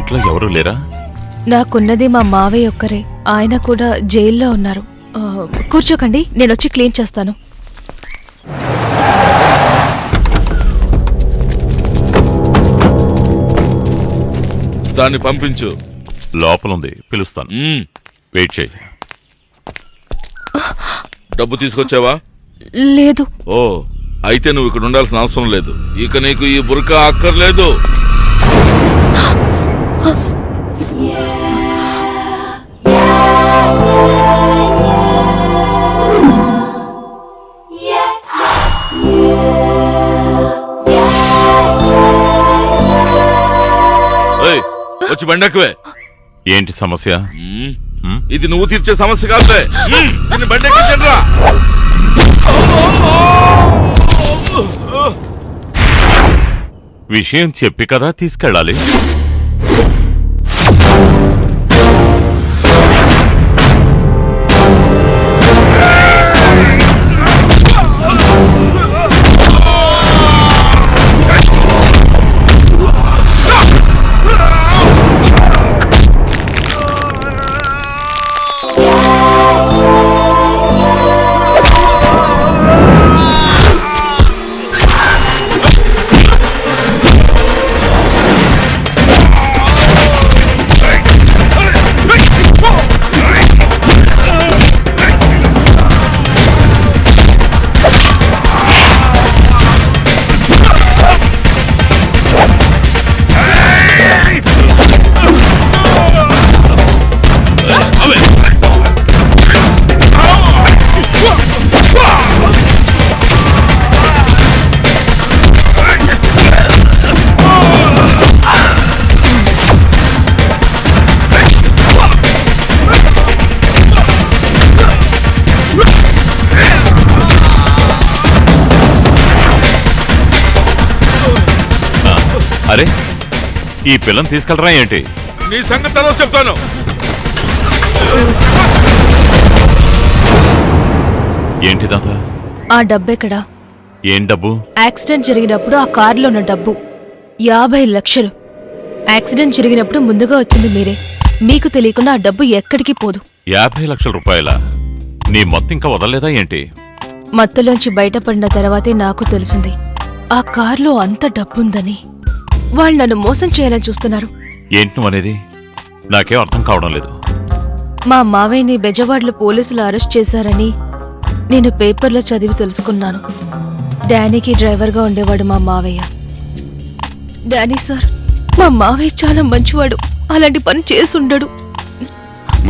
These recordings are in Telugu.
ఇంట్లో ఎవరూ లేరా? నాకున్నది మా మావయ్య ఒక్కరే. ఆయన కూడా జైల్లో ఉన్నారు. కూర్చోకండి, నేనొచ్చి క్లీన్ చేస్తాను. దాన్ని పంపించు. లోపలుంది, పిలుస్తాను. వెయిట్ చేయి. డబ్బు తీసుకొచ్చావా? లేదు. ఓ, అయితే నువ్వు ఇక్కడ ఉండాల్సిన అవసరం లేదు. ఇక నీకు ఈ బుర్కా అక్కర్లేదు. వచ్చి బండెక్కువే. ఏంటి సమస్య? ఇది నువ్వు తీర్చే సమస్య కాదులే. బండెక్కించండిరా. విషయం చెప్పి కదా తీసుకెళ్ళాలి. అరే, ఈ పిల్లని తీసుకెళ్ళరా ఏంటి? నీ సంగతి తర్వాత చెప్తాను. ఏంటిదంతా? ఆ డబ్బెక్కడా? ఏం డబ్బు? యాక్సిడెంట్ జరిగినప్పుడు ఆ కారులో ఉన్న డబ్బు 50 లక్షలు. యాక్సిడెంట్ జరిగినప్పుడు ముందుగా వచ్చింది మీరే. మీకు తెలియకుండా ఆ డబ్బు ఎక్కడికి పోదు. 50 లక్షల రూపాయల? నీ మొత్తం ఇంకా వదలలేదా ఏంటి? మత్తులోంచి బయటపడిన తర్వాతే నాకు తెలిసింది ఆ కారులో అంత డబ్బుందని. వాళ్ళు నన్ను మోసం చేయాలని చూస్తున్నారు. ఏంటి నువ్వనేది? నాకేం అర్థం కావడం లేదు. మా మావయ్యని బెజవాడలో పోలీసులు అరెస్ట్ చేశారని నేను పేపర్లో చదివి తెలుసుకున్నాను. డానీకి డ్రైవర్గా ఉండేవాడు మా మావయ్య. డానీ సార్, మా మావయ్య చాలా మంచివాడు. అలాంటి పని చేసుండడు.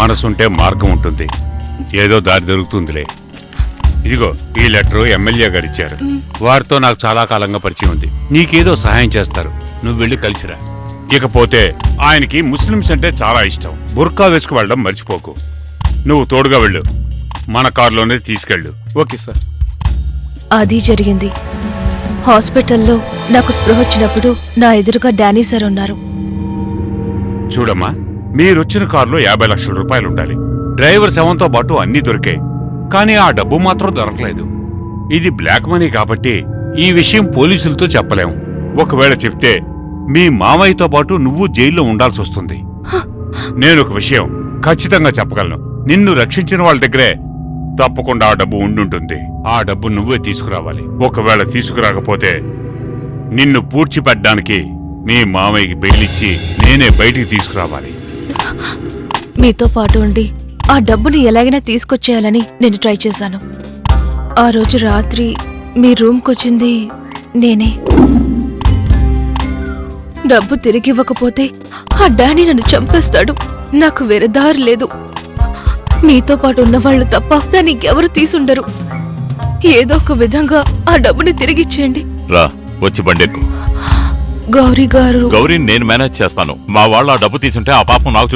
మనసుంటే మార్గం ఉంటుంది, ఏదో దారి దొరుకుతుందిలే. ఇదిగో ఈ లెటరు ఎమ్మెల్యే గారు ఇచ్చారు. వారితో నాకు చాలా కాలంగా పరిచయం ఉంది. నీకేదో సహాయం చేస్తారు, నువ్వు వెళ్ళి కలిసిరా. ఇకపోతే ఆయనకి ముస్లిమ్స్ అంటే చాలా ఇష్టం. బుర్కా వేసుకు వెళ్ళడం మర్చిపోకు. నువ్వు తోడుగా వెళ్ళు, మన కారులోనే తీసుకెళ్ళు. Okay sir. అది జరిగింది. హాస్పిటల్లో నాకు స్పృహ వచ్చినప్పుడు నా ఎదురుగా డానీ సార్ ఉన్నారు. చూడమ్మా, మీరొచ్చిన కారులో 50 లక్షల రూపాయలు ఉండాలి. డ్రైవర్ శవంతో పాటు అన్నీ దొరికాయి, కానీ ఆ డబ్బు మాత్రం దొరకలేదు. ఇది బ్లాక్ మనీ కాబట్టి ఈ విషయం పోలీసులతో చెప్పలేం. ఒకవేళ చెప్తే మీ మామయ్యతో పాటు నువ్వు జైల్లో ఉండాల్సి వస్తుంది. నేనొక విషయం ఖచ్చితంగా చెప్పగలను, నిన్ను రక్షించిన వాళ్ళ దగ్గరే తప్పకుండా ఆ డబ్బు ఉండుంటుంది. ఆ డబ్బు నువ్వే తీసుకురావాలి. ఒకవేళ తీసుకురాకపోతే నిన్ను పూడ్చిపెట్టడానికి మీ మామయ్యకి బెయిలిచ్చి నేనే బయటికి తీసుకురావాలి. మీతో పాటు ఉండి ఆ డబ్బుని ఎలాగైనా తీసుకొచ్చేయాలని నేను ట్రై చేశాను. ఆ రోజు రాత్రి మీ రూమ్కొచ్చింది నేనే. డబ్బు తిరిగివ్వకపోతే ఆ డానీ నన్ను చంపేస్తాడు. నాకు వేరే దారి లేదు. మీతో పాటు ఉన్నవాళ్లు తప్ప దానికి ఎవరు తీసుండరు. ఏదో ఒక విధంగా ఆ డబ్బుని తిరిగిచ్చేయండి. రా, వచ్చి బండెక్కు. గౌరీ గారు. గౌరీ నేను మేనేజ్ చేస్తాను. మా వాళ్ళు ఆ డబ్బు తీసుంటే ఆ పాపం నాకు